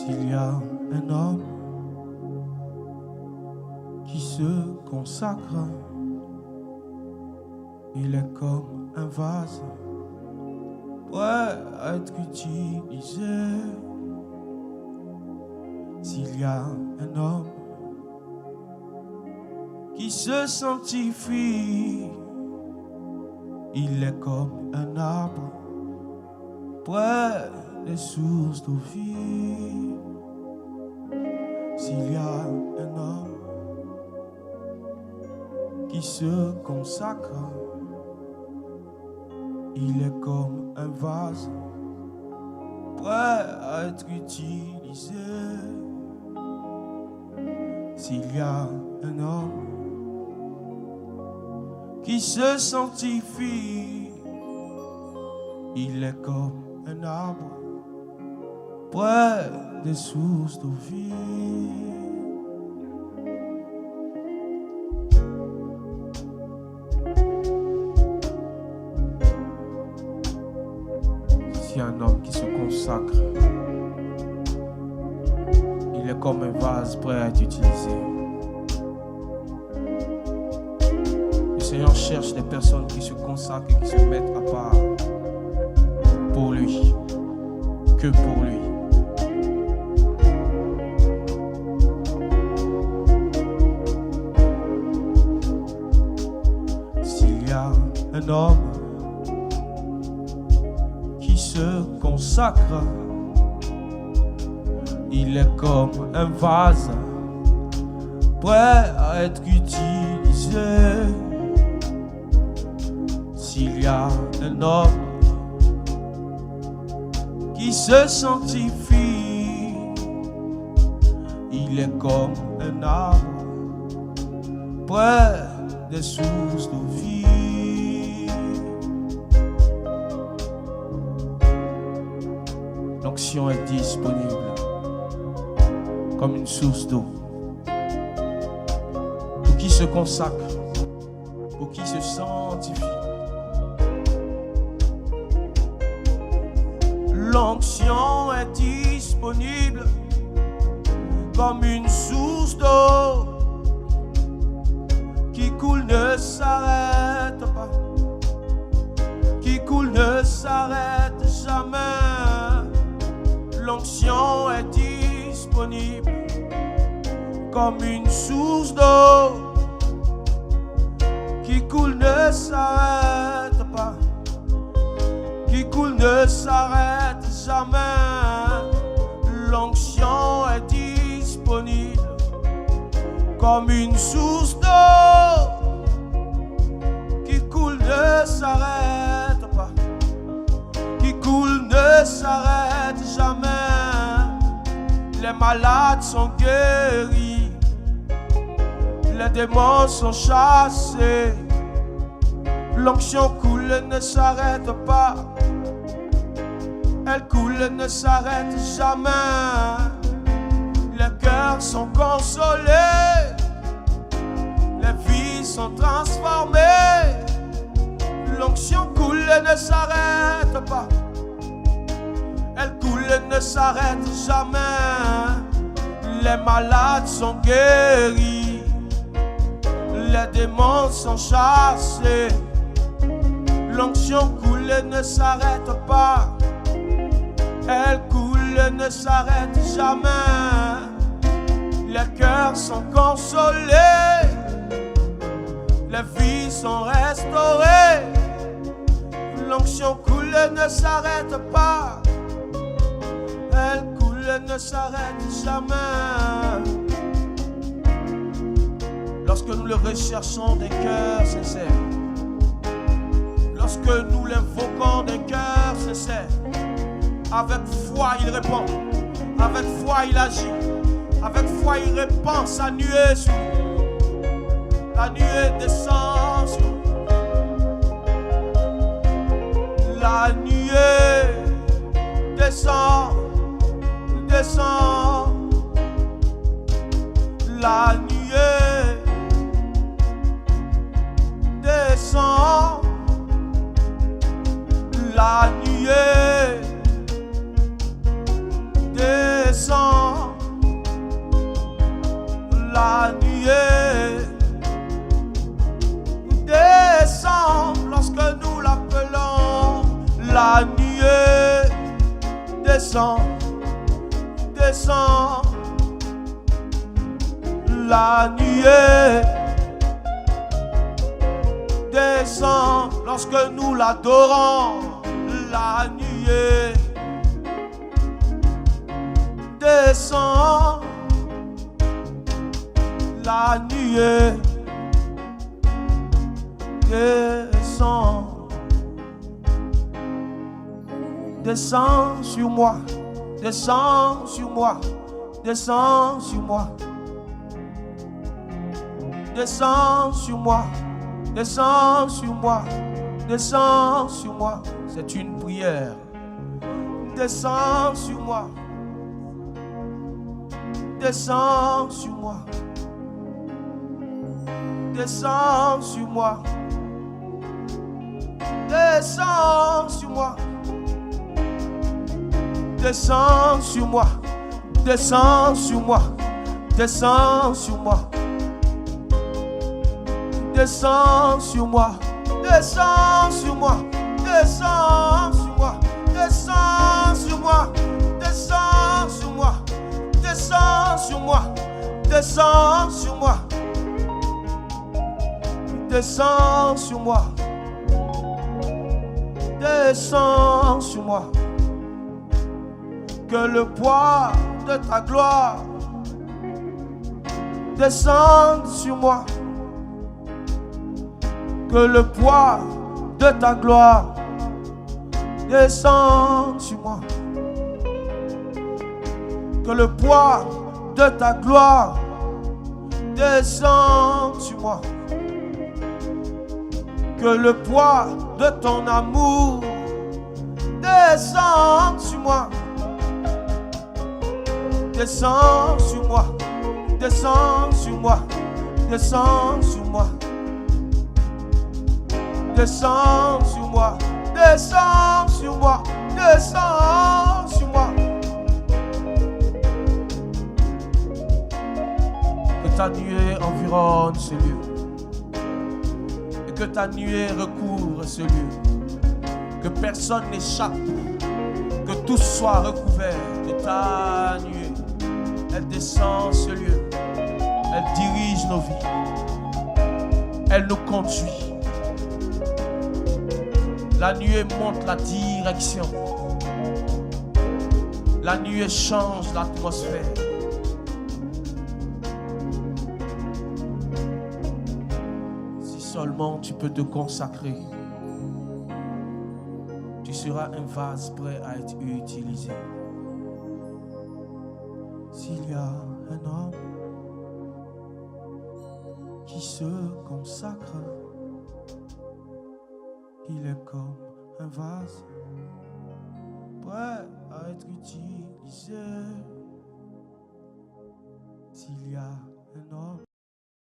S'il y a un homme qui se consacre, il est comme un vase prêt à être utilisé. S'il y a un homme qui se sanctifie, il est comme un arbre près des sources d'eau vive. S'il y a un homme qui se consacre, il est comme un vase prêt à être utilisé. S'il y a un homme qui se sanctifie, il est comme un arbre près des sources d'eau vive. Si un homme qui se consacre, il est comme un vase prêt à être utilisé. Le Seigneur cherche des personnes qui se consacrent et qui se mettent à part pour lui, que pour lui. S'il y a un homme qui se consacre, il est comme un vase prêt à être utilisé. S'il y a un homme qui se sanctifie, il est comme un arbre près des sources d'eau vive. L'onction est disponible comme une source d'eau pour qui se consacre, pour qui se sanctifie. L'onction est disponible comme une source d'eau qui coule, ne s'arrête pas, qui coule, ne s'arrête jamais. L'onction est disponible comme une source d'eau qui coule, ne s'arrête pas, qui coule, ne s'arrête jamais. L'onction est disponible comme une source d'eau qui coule, ne s'arrête pas, qui coule, ne s'arrête jamais. Les malades sont guéris, les démons sont chassés. L'onction coule, ne s'arrête pas, elle coule, ne s'arrête jamais. Les cœurs sont consolés, les vies sont transformées. L'onction coule, ne s'arrête pas, elle coule, ne s'arrête jamais. Les malades sont guéris, les démons sont chassés. L'onction coule, ne s'arrête pas, elle coule, ne s'arrête jamais. Les cœurs sont consolés, les vies sont restaurées. L'onction coule, ne s'arrête pas, elle coule, ne s'arrête jamais. Lorsque nous le recherchons d'un cœur sincère, lorsque nous l'invoquons d'un cœur sincère, avec foi il répond, avec foi il agit, avec foi il répand sa nuée sur nous. La nuée descend sur nous. La nuée descend, descend. La nuée descend. La nuée descend. nuée descend, descend. La nuée descend lorsque nous l'adorons. La nuée descend. La nuée descend. Descends sur moi, descends sur moi, descends sur moi. Descends sur moi, descends sur moi, descends sur moi. C'est une prière. Descends sur moi, descends sur moi, descends sur moi, descends sur moi, descends sur moi, descends sur moi, descends sur moi. Descends sur moi, descends sur moi, descends sur moi, descends sur moi, descends sur moi, descends sur moi, descends sur moi, descends sur moi, descends sur moi. Que le poids de ta gloire descende sur moi. Que le poids de ta gloire descende sur moi. Que le poids de ta gloire descende sur moi. Que le poids de ton amour descende sur moi. Descends sur moi, descends sur moi, descends sur moi. Descends sur moi, descends sur moi, descends sur moi. Que ta nuée environne ce lieu. Et que ta nuée recouvre ce lieu. Que personne n'échappe. Que tout soit recouvert de ta nuée. Elle descend ce lieu. Elle dirige nos vies. Elle nous conduit. La nuée montre la direction. La nuée change l'atmosphère. Si seulement tu peux te consacrer, tu seras un vase prêt à être utilisé. S'il y a un homme qui se consacre, il est comme un vase prêt à être utilisé. S'il y a un homme